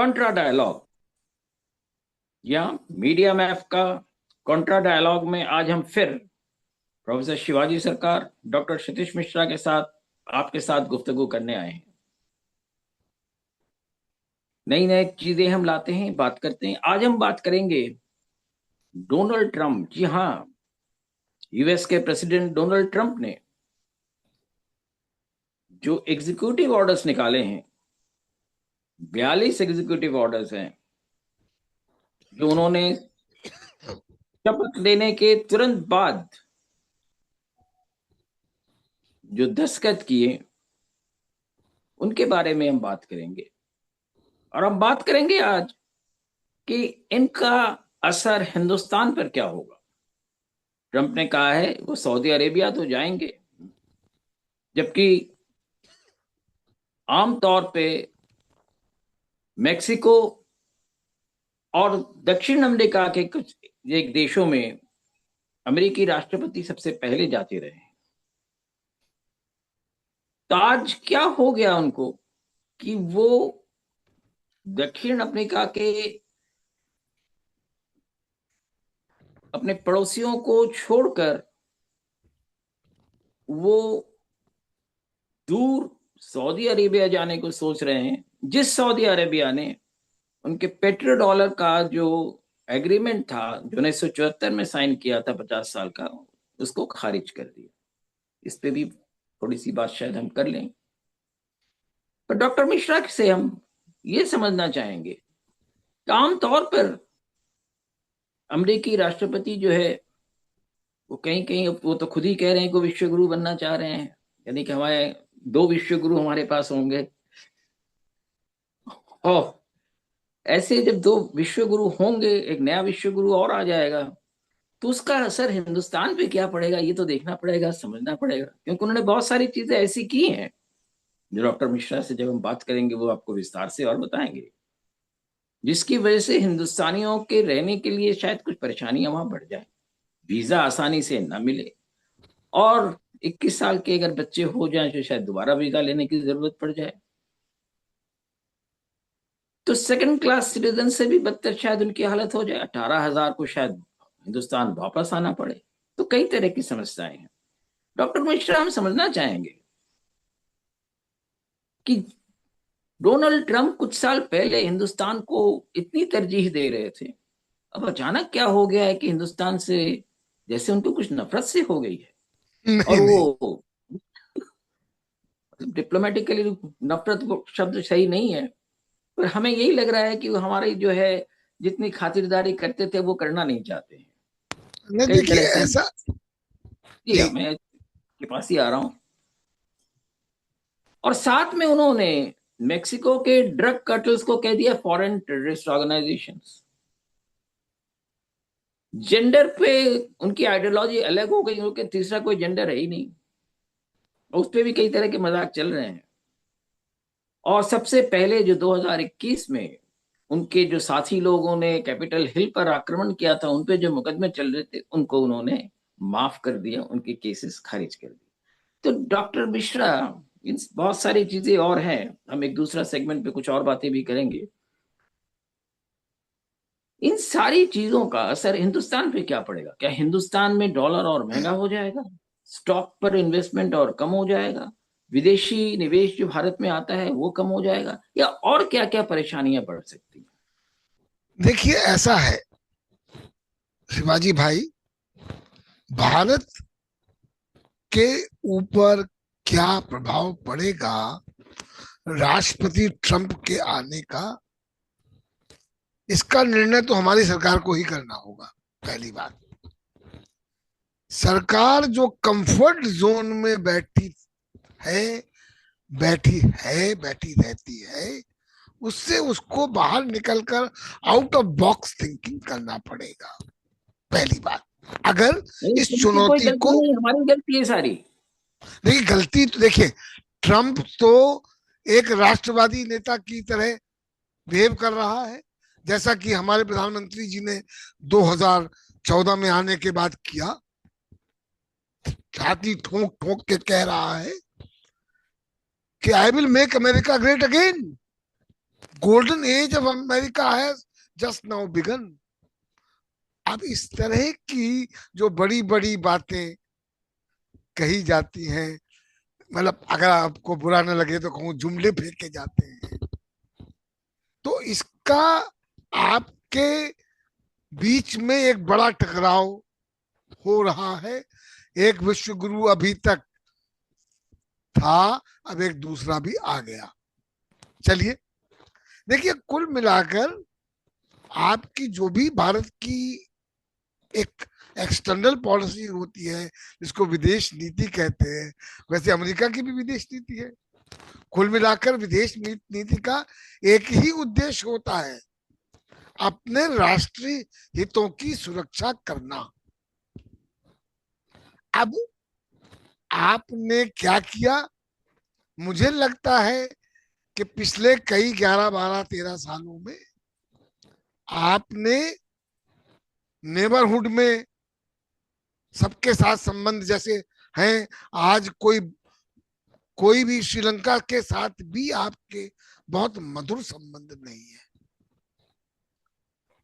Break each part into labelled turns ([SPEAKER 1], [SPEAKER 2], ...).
[SPEAKER 1] Contra dialogue या media MAF का Contra dialogue में आज हम फिर प्रोफेसर शिवाजी सरकार, डॉक्टर सतीश मिश्रा के साथ आपके साथ गुफ्तगू करने आए हैं। नई नई चीजें हम लाते हैं, बात करते हैं। आज हम बात करेंगे डोनाल्ड ट्रंप। जी हाँ, यूएस के प्रेसिडेंट डोनाल्ड ट्रंप ने जो एग्जीक्यूटिव ऑर्डर्स निकाले हैं, 42 एग्जीक्यूटिव ऑर्डर्स हैं, जो उन्होंने शपथ लेने के तुरंत बाद जो दस्तखत किए, उनके बारे में हम बात करेंगे। और हम बात करेंगे आज कि इनका असर हिंदुस्तान पर क्या होगा। ट्रंप ने कहा है वो सऊदी अरेबिया तो जाएंगे, जबकि आमतौर पे मेक्सिको और दक्षिण अमेरिका के कुछ एक देशों में अमेरिकी राष्ट्रपति सबसे पहले जाते रहे हैं। तो आज क्या हो गया उनको कि वो दक्षिण अफ्रीका के अपने पड़ोसियों को छोड़कर वो दूर सऊदी अरेबिया जाने को सोच रहे हैं, जिस सऊदी अरेबिया ने उनके पेट्रो डॉलर का जो एग्रीमेंट था, जो 1974 में साइन किया था 50 साल का, उसको खारिज कर दिया। इस पे भी थोड़ी सी बात शायद हम कर लें। पर डॉक्टर मिश्रा से हम ये समझना चाहेंगे कि आमतौर पर अमेरिकी राष्ट्रपति जो है वो कहीं कहीं, वो तो खुद ही कह रहे हैं कि विश्व गुरु बनना चाह रहे हैं, यानी कि हमारे 2 विश्व गुरु हमारे पास होंगे। और ऐसे जब 2 विश्व गुरु होंगे, एक नया विश्व गुरु और आ जाएगा, तो उसका असर हिंदुस्तान पे क्या पड़ेगा, ये तो देखना पड़ेगा, समझना पड़ेगा। क्योंकि उन्होंने बहुत सारी चीजें ऐसी की हैं जो डॉक्टर मिश्रा से जब हम बात करेंगे वो आपको विस्तार से और बताएंगे, जिसकी वजह से हिंदुस्तानियों के रहने के लिए शायद कुछ परेशानियां वहां बढ़ जाए, वीजा आसानी से न मिले, और 21 साल के अगर बच्चे हो जाएं तो शायद दोबारा वीजा लेने की जरूरत पड़ जाए। तो सेकंड क्लास सिटीजन से भी बदतर शायद उनकी हालत हो जाए, 18,000 को शायद हिंदुस्तान वापस आना पड़े। तो कई तरह की समस्याएं हैं। डॉक्टर मिश्रा, हम समझना चाहेंगे कि डोनाल्ड ट्रंप कुछ साल पहले हिंदुस्तान को इतनी तरजीह दे रहे थे, अब अचानक क्या हो गया है कि हिंदुस्तान से जैसे उनको कुछ नफरत से हो गई है। और
[SPEAKER 2] नहीं नहीं।
[SPEAKER 1] वो डिप्लोमेटिकली नफरत वो शब्द सही नहीं है, पर हमें यही लग रहा है कि वो हमारी जो है जितनी खातिरदारी करते थे वो करना नहीं चाहते हैं।
[SPEAKER 2] नहीं
[SPEAKER 1] कई
[SPEAKER 2] देखिए
[SPEAKER 1] तरह से।
[SPEAKER 2] ऐसा
[SPEAKER 1] जी हाँ,
[SPEAKER 2] नहीं।
[SPEAKER 1] मैं के पास ही आ रहा हूं। और साथ में उन्होंने मेक्सिको के ड्रग कार्टल्स को कह दिया फॉरेन टेररिस्ट ऑर्गेनाइजेशंस। जेंडर पे उनकी आइडियोलॉजी अलग हो गई, उनके तीसरा कोई जेंडर है ही नहीं। उस पे भी कई तरह के मजाक चल रहे हैं। और सबसे पहले जो 2021 में उनके जो साथी लोगों ने कैपिटल हिल पर आक्रमण किया था, उन पे जो मुकदमे चल रहे थे, उनको उन्होंने माफ कर दिया, उनके केसेस खारिज कर दिए। तो डॉक्टर मिश्रा, इन बहुत सारी चीजें और हैं, हम एक दूसरा सेगमेंट पे कुछ और बातें भी करेंगे। इन सारी चीजों का असर हिंदुस्तान पे क्या पड़ेगा? क्या हिंदुस्तान में डॉलर और महंगा हो जाएगा, स्टॉक पर इन्वेस्टमेंट और कम हो जाएगा, विदेशी निवेश जो भारत में आता है वो कम हो जाएगा, या और क्या क्या परेशानियां बढ़ सकती हैं?
[SPEAKER 2] देखिए ऐसा है शिवाजी भाई, भारत के ऊपर क्या प्रभाव पड़ेगा राष्ट्रपति ट्रंप के आने का, इसका निर्णय तो हमारी सरकार को ही करना होगा। पहली बात, सरकार जो कंफर्ट जोन में है बैठी रहती है, उससे उसको बाहर निकलकर आउट ऑफ बॉक्स थिंकिंग करना पड़ेगा। पहली बात, अगर
[SPEAKER 1] नहीं,
[SPEAKER 2] इस
[SPEAKER 1] उनकी कोई
[SPEAKER 2] चुनौती
[SPEAKER 1] गलती
[SPEAKER 2] को,
[SPEAKER 1] नहीं, हमारी गलती है सारी।
[SPEAKER 2] देखिए गलती तो देखिए, ट्रंप तो एक राष्ट्रवादी नेता की तरह बिहेव कर रहा है, जैसा कि हमारे प्रधानमंत्री जी ने 2014 में आने के बाद किया। छाती ठोक ठोक के कह रहा है कि I will make America great again. Golden age of America has just now begun. अब इस तरह की जो बड़ी बड़ी बातें कही जाती हैं, मतलब अगर आपको बुरा न लगे तो कहूँ जुमले फेंके जाते हैं, तो इसका आपके बीच में एक बड़ा टकराव हो रहा है। एक विश्व गुरु अभी तक था, अब एक दूसरा भी आ गया। चलिए देखिए, कुल मिलाकर आपकी जो भी भारत की एक एक्सटर्नल पॉलिसी होती है, जिसको विदेश नीति कहते हैं, वैसे अमेरिका की भी विदेश नीति है। कुल मिलाकर विदेश नीति का एक ही उद्देश्य होता है, अपने राष्ट्रीय हितों की सुरक्षा करना। अब आपने क्या किया, मुझे लगता है कि पिछले कई 11, 12, 13 सालों में आपने नेबरहुड में सबके साथ संबंध जैसे हैं, आज कोई भी श्रीलंका के साथ भी आपके बहुत मधुर संबंध नहीं है।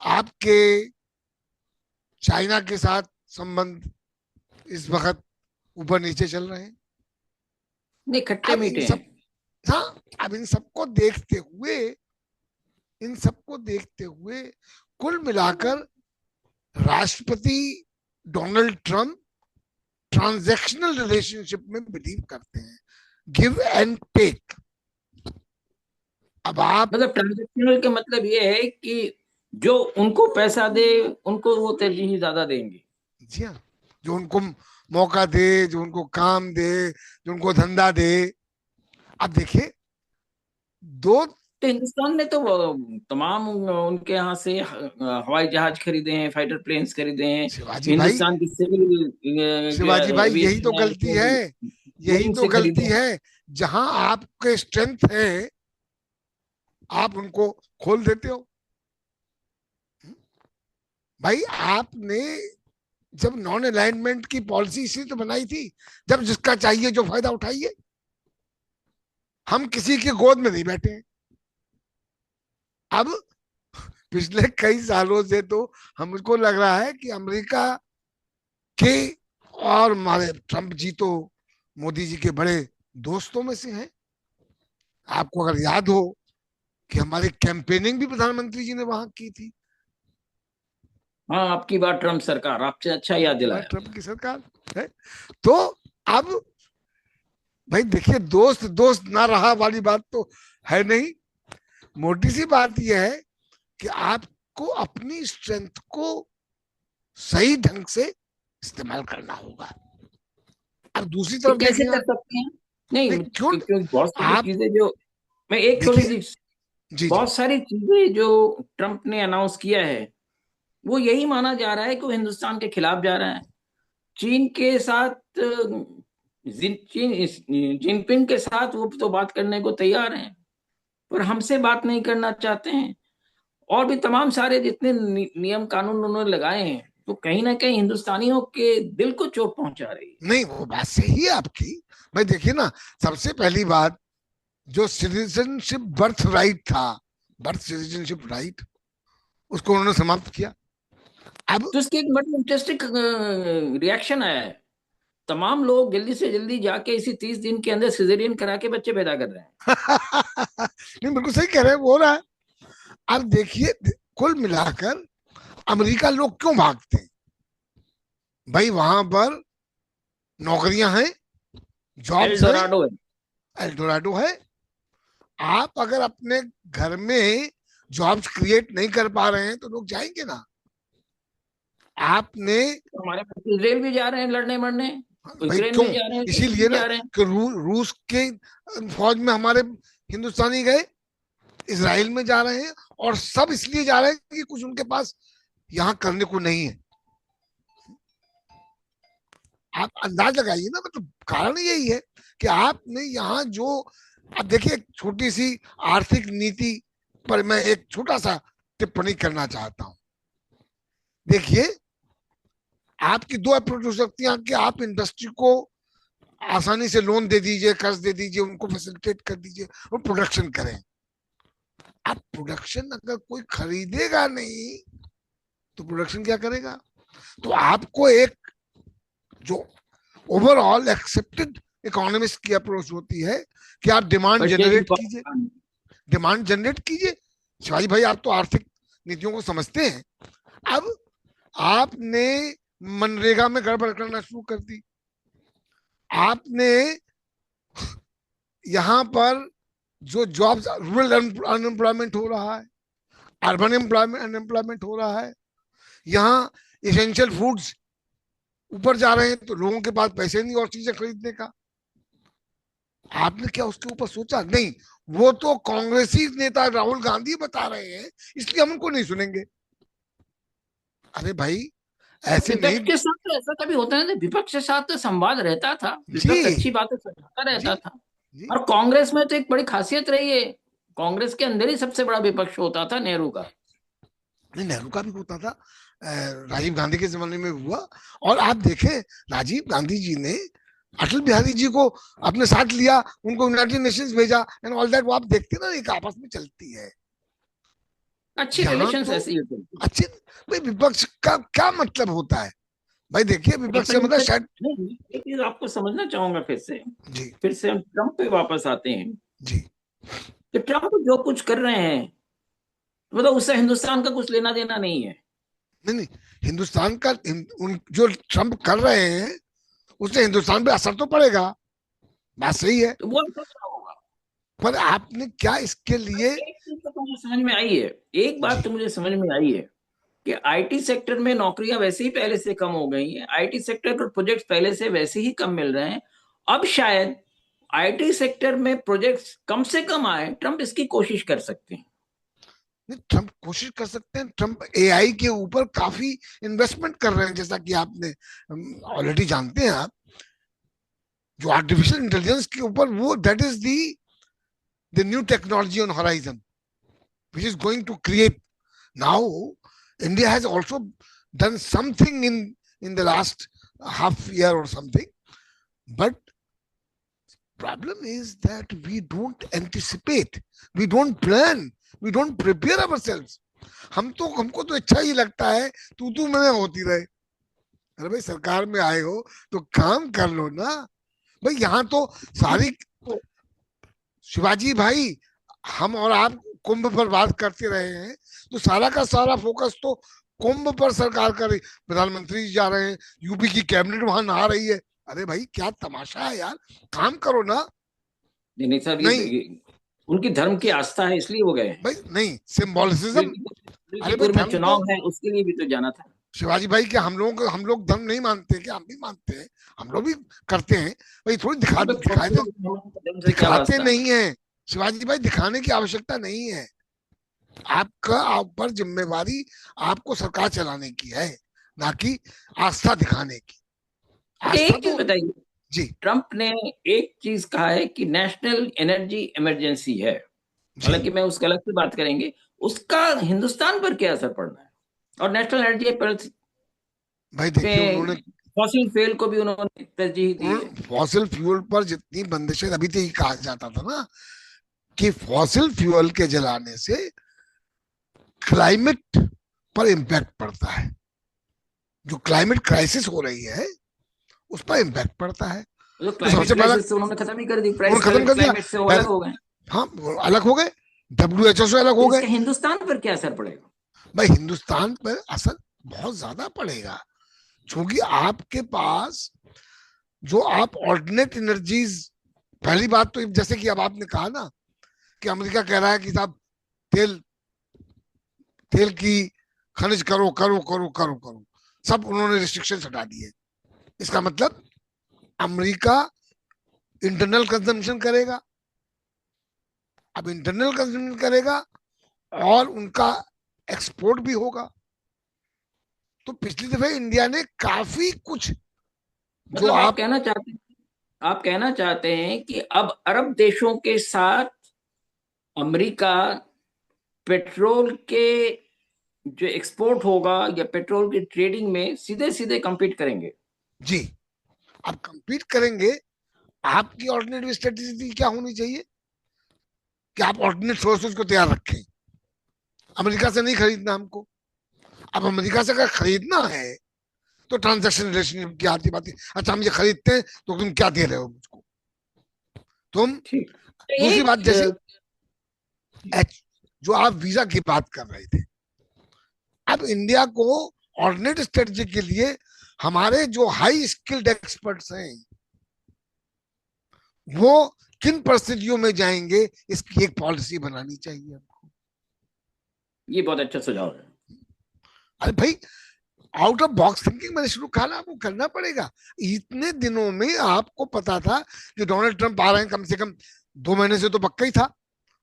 [SPEAKER 2] आपके चाइना के साथ संबंध इस वक्त ऊपर नीचे चल रहे हैं।
[SPEAKER 1] नहीं, खट्टे
[SPEAKER 2] अब इन
[SPEAKER 1] मीठे
[SPEAKER 2] सब,
[SPEAKER 1] हैं।
[SPEAKER 2] हाँ, अब इन सबको देखते हुए कुल मिलाकर राष्ट्रपति डोनाल्ड ट्रंप ट्रांजैक्शनल रिलेशनशिप में बिलीव करते हैं, गिव एंड टेक। अब आप,
[SPEAKER 1] मतलब ट्रांजेक्शनल का मतलब ये है कि जो उनको पैसा दे उनको वो तरजीह ज्यादा देंगे।
[SPEAKER 2] जी हाँ, जो उनको मौका दे, जो उनको काम दे, जो उनको धंधा दे। अब देखिए, दो,
[SPEAKER 1] तो हिंदुस्तान ने तो वो तमाम उनके यहाँ से हवाई जहाज खरीदे हैं, फाइटर प्लेन्स खरीदे हैं।
[SPEAKER 2] शिवाजी भाई,
[SPEAKER 1] हिंदुस्तान की सिविल
[SPEAKER 2] शिवाजी भाई यही तो
[SPEAKER 1] एविएशन है
[SPEAKER 2] गलती
[SPEAKER 1] उसको
[SPEAKER 2] है,
[SPEAKER 1] भी
[SPEAKER 2] यही
[SPEAKER 1] बोइंग
[SPEAKER 2] तो
[SPEAKER 1] से खरीदे
[SPEAKER 2] गलती
[SPEAKER 1] हैं।
[SPEAKER 2] है। जहां आपके स्ट्रेंथ है, आप उनको खोल देते हो। भाई आपने जब नॉन अलाइनमेंट की पॉलिसी इसलिए तो बनाई थी, जब जिसका चाहिए जो फायदा उठाइए। हम किसी की गोद में नहीं बैठे हैं। अब पिछले कई सालों से तो हमको लग रहा है कि अमेरिका के, और हमारे ट्रंप जी तो मोदी जी के बड़े दोस्तों में से हैं। आपको अगर याद हो कि हमारी कैंपेनिंग भी प्रधानमंत्री जी ने वहां की थी।
[SPEAKER 1] हाँ, आपकी बात ट्रम्प सरकार, आपसे अच्छा याद
[SPEAKER 2] आपकी बात
[SPEAKER 1] दिलाया।
[SPEAKER 2] ट्रंप की सरकार है। तो अब भाई देखिए, दोस्त दोस्त ना रहा वाली बात तो है नहीं। मोटी सी बात यह है कि आपको अपनी स्ट्रेंथ को सही ढंग से इस्तेमाल करना होगा। अब दूसरी
[SPEAKER 1] ये
[SPEAKER 2] तरफ
[SPEAKER 1] कैसे
[SPEAKER 2] देखिए
[SPEAKER 1] कर
[SPEAKER 2] आप,
[SPEAKER 1] सकते हैं? नहीं,
[SPEAKER 2] नहीं क्यों,
[SPEAKER 1] क्योंकि बहुत सारी
[SPEAKER 2] आप
[SPEAKER 1] चीजें जो, मैं एक थोड़ी
[SPEAKER 2] देखिए,
[SPEAKER 1] सी,
[SPEAKER 2] जी जी,
[SPEAKER 1] बहुत सारी चीजें जो ट्रम्प ने अनाउंस किया है वो यही माना जा रहा है कि वो हिंदुस्तान के खिलाफ जा रहा है। चीन के साथ जिनपिंग के साथ वो तो बात करने को तैयार हैं, पर हमसे बात नहीं करना चाहते हैं। और भी तमाम सारे जितने नियम कानून उन्होंने लगाए हैं, तो कहीं ना कहीं हिंदुस्तानियों के दिल को चोट पहुंचा रही है।
[SPEAKER 2] नहीं वो बात सही है आपकी। भाई देखिए ना, सबसे पहली बात, जो सिटीजनशिप बर्थ राइट था, बर्थ सिटीजनशिप राइट, उसको उन्होंने समाप्त किया। अब
[SPEAKER 1] तो इसके एक बड़ा इंटरेस्टिंग रिएक्शन आया है। तमाम लोग जल्दी से जल्दी जाके इसी 30 दिन के अंदर सिजेरियन करा के बच्चे पैदा कर रहे हैं।
[SPEAKER 2] नहीं बिल्कुल सही कह रहे हैं, वो हो रहा है। अब देखिए, कुल मिलाकर अमेरिका लोग क्यों भागते हैं? भाई वहां पर नौकरियां हैं,
[SPEAKER 1] एल
[SPEAKER 2] जॉब्स हैं,
[SPEAKER 1] डोराडो है।
[SPEAKER 2] एल्डोराडो है। आप अगर अपने घर में जॉब्स क्रिएट नहीं कर पा रहे हैं तो लोग जाएंगे ना। आपने,
[SPEAKER 1] तो हमारे पास इसराइल भी जा रहे हैं लड़ने मरने,
[SPEAKER 2] भाई
[SPEAKER 1] यूक्रेन
[SPEAKER 2] क्यों,
[SPEAKER 1] भी जा रहे हैं, तुर्की
[SPEAKER 2] इसीलिए
[SPEAKER 1] भी
[SPEAKER 2] ना
[SPEAKER 1] जा रहे हैं।
[SPEAKER 2] कि रूस के फौज में हमारे हिंदुस्तानी गए, इसराइल में जा रहे हैं, और सब इसलिए जा रहे हैं कि कुछ उनके पास यहाँ करने को नहीं है। आप अंदाज लगाइए ना, मतलब कारण यही है कि आपने यहाँ जो, अब देखिए एक छोटी सी आर्थिक नीति पर मैं एक छोटा सा टिप्पणी करना चाहता हूँ। देखिए, आपकी दो अप्रोच हो सकती हैं कि आप इंडस्ट्री को आसानी से लोन दे दीजिए, कर्ज दे दीजिए, उनको फैसिलिटेट कर दीजिए और प्रोडक्शन करें। अब प्रोडक्शन अगर कोई खरीदेगा नहीं तो प्रोडक्शन क्या करेगा? तो आपको एक जो ओवरऑल एक्सेप्टेड इकोनॉमिस्ट की अप्रोच होती है कि आप डिमांड
[SPEAKER 1] परचेजिंग
[SPEAKER 2] जनरेट कीजिए,
[SPEAKER 1] पावर।
[SPEAKER 2] डिमांड जनरेट कीजिए। शिवाजी भाई आप तो आर्थिक नीतियों को समझते हैं। अब आपने मनरेगा में गड़बड़ करना शुरू कर दी, आपने यहाँ पर जो जॉब्स, रूरल अनएम्प्लॉयमेंट हो रहा है, अर्बन एम्प्लॉयमेंट अनएम्प्लॉयमेंट हो रहा है, यहाँ इसेंशियल फूड्स ऊपर जा रहे हैं तो लोगों के पास पैसे नहीं और चीजें खरीदने का। आपने क्या उसके ऊपर सोचा? नहीं, वो तो कांग्रेसी नेता राहुल गांधी बता रहे हैं इसलिए हम उनको नहीं सुनेंगे। अरे भाई ऐसे
[SPEAKER 1] विपक्ष
[SPEAKER 2] नहीं।
[SPEAKER 1] के साथ तो ऐसा कभी होता नहीं था, विपक्ष के साथ तो संवाद रहता था, विपक्ष
[SPEAKER 2] जी
[SPEAKER 1] अच्छी बातें सुझाता
[SPEAKER 2] जी
[SPEAKER 1] रहता था।
[SPEAKER 2] जी।
[SPEAKER 1] और कांग्रेस में तो एक बड़ी खासियत रही है, कांग्रेस के अंदर ही सबसे बड़ा विपक्ष होता था नेहरू का।
[SPEAKER 2] नहीं, नेहरू का भी होता था, राजीव गांधी के जमाने में हुआ। और आप देखें, राजीव गांधी जी ने अटल बिहारी जी को अपने साथ लिया, उनको यूनाइटेड नेशंस भेजा एंड ऑल दैट। वो आप देखते ना, एक आपस में चलती है।
[SPEAKER 1] अच्छी
[SPEAKER 2] यहाँ
[SPEAKER 1] रिलेशंस
[SPEAKER 2] तो
[SPEAKER 1] ऐसी ही होती थी।
[SPEAKER 2] अच्छे, भाई विपक्ष का क्या मतलब होता है? भाई देखिए, विपक्ष से मतलब शायद।
[SPEAKER 1] नहीं, एक चीज आपको समझना चाहूंगा फिर से।
[SPEAKER 2] जी
[SPEAKER 1] फिर से हम ट्रम्प पे वापस आते हैं
[SPEAKER 2] जी।
[SPEAKER 1] कि ट्रम्प जो कुछ कर रहे हैं, मतलब उससे हिंदुस्तान का कुछ लेना देना नहीं है।
[SPEAKER 2] नहीं नहीं, हिंदुस्तान का जो ट्रम्प कर रहे हैं उससे हिंदुस्तान पे असर तो पड़ेगा, बात सही है।
[SPEAKER 1] तो वो असर क्या होगा?
[SPEAKER 2] पर आपने क्या इसके लिए?
[SPEAKER 1] एक चीज तो मुझे समझ में आई है, एक बात
[SPEAKER 2] जी
[SPEAKER 1] तो मुझे समझ में आई है कि आईटी सेक्टर में नौकरियां वैसे ही पहले से कम हो गई हैं, आईटी सेक्टर पर प्रोजेक्ट्स पहले से वैसे ही कम मिल रहे हैं। अब शायद आईटी सेक्टर में प्रोजेक्ट्स कम से कम आए, ट्रम्प इसकी कोशिश कर सकते हैं।
[SPEAKER 2] नहीं, ट्रम्प कोशिश कर सकते हैं। ट्रम्प एआई के ऊपर काफी इन्वेस्टमेंट कर रहे हैं, जैसा कि आपने ऑलरेडी जानते हैं आप। जो आर्टिफिशियल इंटेलिजेंस के ऊपर, वो that is the new technology on horizon which is going to create now. India has also done something in the last half year or something, but problem is that we don't anticipate, we don't plan, we don't prepare ourselves. हमको तो अच्छा ही लगता है तू मैं होती रहे। अरे भाई सरकार में आए हो तो काम कर लो ना। भाई यहाँ तो सारी, शिवाजी भाई, हम और आप कुंभ पर बात करते रहे हैं तो सारा का सारा फोकस तो कुंभ पर सरकार कर रही। प्रधानमंत्री जा रहे हैं, यूपी की कैबिनेट वहां नहा रही है। अरे भाई क्या तमाशा है यार, काम करो ना।
[SPEAKER 1] नहीं नहीं सर,
[SPEAKER 2] नहीं
[SPEAKER 1] ये उनकी धर्म की आस्था है इसलिए वो गए हैं।
[SPEAKER 2] भाई, नहीं सिंबोलिज्म। अरे भाई
[SPEAKER 1] विल्कीपुर में
[SPEAKER 2] धर्म तो,
[SPEAKER 1] चुनाव है उसके लिए भी तो जाना था।
[SPEAKER 2] शिवाजी भाई क्या हम लोग धर्म नहीं मानते? क्या हम भी मानते हैं, हम लोग भी करते हैं। भाई थोड़ी
[SPEAKER 1] तो छोड़ दो, धर्म से क्या
[SPEAKER 2] दिखाते
[SPEAKER 1] वास्ता।
[SPEAKER 2] नहीं है शिवाजी भाई, दिखाने की आवश्यकता नहीं है। आपका आप पर जिम्मेवारी आपको सरकार चलाने की है, ना कि आस्था दिखाने की।
[SPEAKER 1] अच्छा
[SPEAKER 2] आस्था
[SPEAKER 1] एक चीज
[SPEAKER 2] तो,
[SPEAKER 1] बताइए,
[SPEAKER 2] जी
[SPEAKER 1] ट्रम्प ने एक चीज कहा है कि नेशनल एनर्जी इमरजेंसी है,
[SPEAKER 2] जी।
[SPEAKER 1] हालांकि मैं उसका अलग से बात करेंगे, उसका हिंदुस्तान पर क्या असर पड़ना है? और नेशनल एनर्जी
[SPEAKER 2] भाई
[SPEAKER 1] पे
[SPEAKER 2] देखिए, उन्होंने
[SPEAKER 1] फॉसिल फ्यूल को भी उन्होंने तरजीह दी है।
[SPEAKER 2] उन्होंने फॉसिल फ्यूल पर जितनी बंदिशें, अभी तो ये कहा जाता था ना कि फॉसिल फ्यूल के जलाने से क्लाइमेट पर इम्पैक्ट पड़ता है, जो क्लाइमेट क्राइसिस हो रही है उस पर इम्पैक्ट पड़ता है।
[SPEAKER 1] तो
[SPEAKER 2] तो
[SPEAKER 1] क्लाइमेट
[SPEAKER 2] सबसे पहला
[SPEAKER 1] क्राइसिस से उन्होंने खत्म ही कर दी,
[SPEAKER 2] उन्होंने खत्म कर दिया।
[SPEAKER 1] क्लाइमेट से वो
[SPEAKER 2] पहले,
[SPEAKER 1] अलग हो गए।
[SPEAKER 2] हाँ वो अलग हो गए, डब्ल्यूएचओ से अलग
[SPEAKER 1] तो
[SPEAKER 2] हो गए।
[SPEAKER 1] इसका हिंदुस्तान पर क्या असर पड़ेगा?
[SPEAKER 2] भाई हिंदुस्तान पर असर बहुत ज्यादा पड़ेगा, क्योंकि आपके पास जो आप ऑल्टरनेट एनर्जीज, पहली बात तो जैसे कि अब आपने कहा ना कि अमेरिका कह रहा है कि साहब तेल तेल की खनिज करो करो करो करो करो, सब उन्होंने रिस्ट्रिक्शन हटा दिए। इसका मतलब अमेरिका इंटरनल कंजम्पशन करेगा। अब इंटरनल कंजम्पशन करेगा और उनका एक्सपोर्ट भी होगा। तो पिछली दफे इंडिया ने काफी कुछ, जो
[SPEAKER 1] मतलब
[SPEAKER 2] आप,
[SPEAKER 1] आप कहना चाहते हैं कि अब अरब देशों के साथ अमेरिका पेट्रोल के जो एक्सपोर्ट होगा या पेट्रोल की ट्रेडिंग में सीधे सीधे compete करेंगे।
[SPEAKER 2] जी, आप कंपीट करेंगे। आपकी ऑल्टरनेटिव स्ट्रेटेजी क्या होनी चाहिए कि आप ऑल्टरनेट सोर्सेज को तैयार रखें। अमेरिका से नहीं खरीदना हमको। अब अमेरिका से अगर खरीदना है तो ट्रांजैक्शन रिलेशनशिप की आती बात है। अच्छा, हम ये खरीदते हैं तो तुम क्या दे रहे हो मुझको, तुम।
[SPEAKER 1] ठीक। तो
[SPEAKER 2] दूसरी बात,
[SPEAKER 1] एक
[SPEAKER 2] जैसे जो आप वीजा की बात कर रहे थे, अब इंडिया को ऑर्डिनेट स्ट्रेटजी के लिए हमारे जो हाई स्किल्ड एक्सपर्ट्स हैं वो किन परिस्थितियों में जाएंगे, इसकी एक पॉलिसी बनानी चाहिए हमको।
[SPEAKER 1] ये बहुत अच्छा सुझाव है।
[SPEAKER 2] अरे भाई, आउट ऑफ बॉक्स थिंकिंग मैंने शुरू कहा ना, आपको करना पड़ेगा। इतने दिनों में आपको पता था कि डोनाल्ड ट्रंप आ रहे हैं, कम से कम 2 महीने से तो पक्का ही था,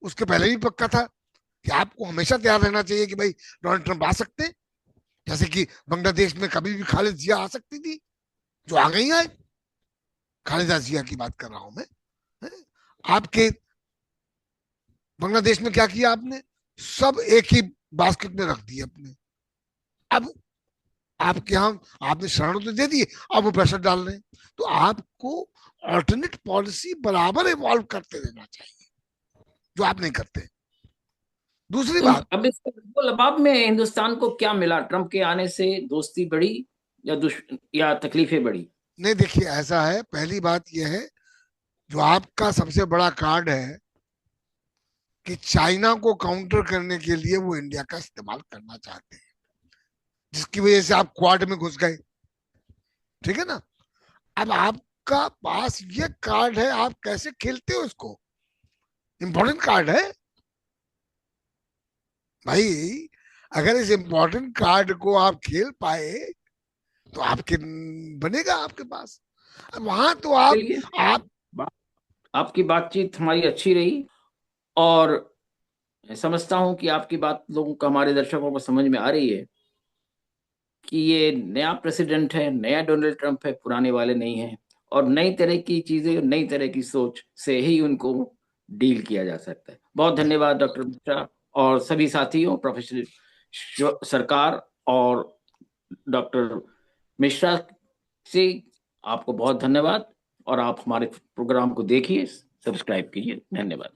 [SPEAKER 2] उसके पहले भी पक्का था कि आपको हमेशा तैयार रहना चाहिए कि भाई डोनाल्ड ट्रंप आ सकते हैं। जैसे कि बांग्लादेश में कभी भी खालिद जिया आ सकती थी, जो आ गई आए। खालिदा जिया की बात कर रहा हूं मैं। आपके बांग्लादेश में क्या किया आपने, सब एक ही बास्केट में रख दिए अपने। अब आपके यहाँ आपने शरण तो दे दिए, अब वो प्रेशर डाल रहे हैं। तो आपको ऑल्टरनेट पॉलिसी बराबर इवॉल्व करते रहना चाहिए, जो आप नहीं करते। दूसरी
[SPEAKER 1] तो
[SPEAKER 2] बात,
[SPEAKER 1] अब इस लबाब में हिंदुस्तान को क्या मिला? ट्रंप के आने से दोस्ती बढ़ी या तकलीफें बढ़ी?
[SPEAKER 2] नहीं देखिए, ऐसा है, पहली बात यह है, जो आपका सबसे बड़ा कार्ड है कि चाइना को काउंटर करने के लिए वो इंडिया का इस्तेमाल करना चाहते हैं, जिसकी वजह से आप क्वाड में घुस गए। ठीक है ना। अब आपका पास ये कार्ड है, आप कैसे खेलते हो इसको, इंपॉर्टेंट कार्ड है भाई। अगर इस इंपॉर्टेंट कार्ड को आप खेल पाए तो आपके बनेगा आपके पास। अब वहां तो
[SPEAKER 1] चलिए,
[SPEAKER 2] आप
[SPEAKER 1] बा- आपकी बातचीत हमारी अच्छी रही, और मैं समझता हूं कि आपकी बात लोगों को, हमारे दर्शकों को समझ में आ रही है कि ये नया प्रेसिडेंट है, नया डोनाल्ड ट्रंप है, पुराने वाले नहीं है। और नई तरह की चीजें, नई तरह की सोच से ही उनको डील किया जा सकता है। बहुत धन्यवाद डॉक्टर मिश्रा और सभी साथियों, प्रोफेसर सरकार और डॉक्टर मिश्रा से आपको बहुत धन्यवाद। और आप हमारे प्रोग्राम को देखिए, सब्सक्राइब कीजिए। धन्यवाद।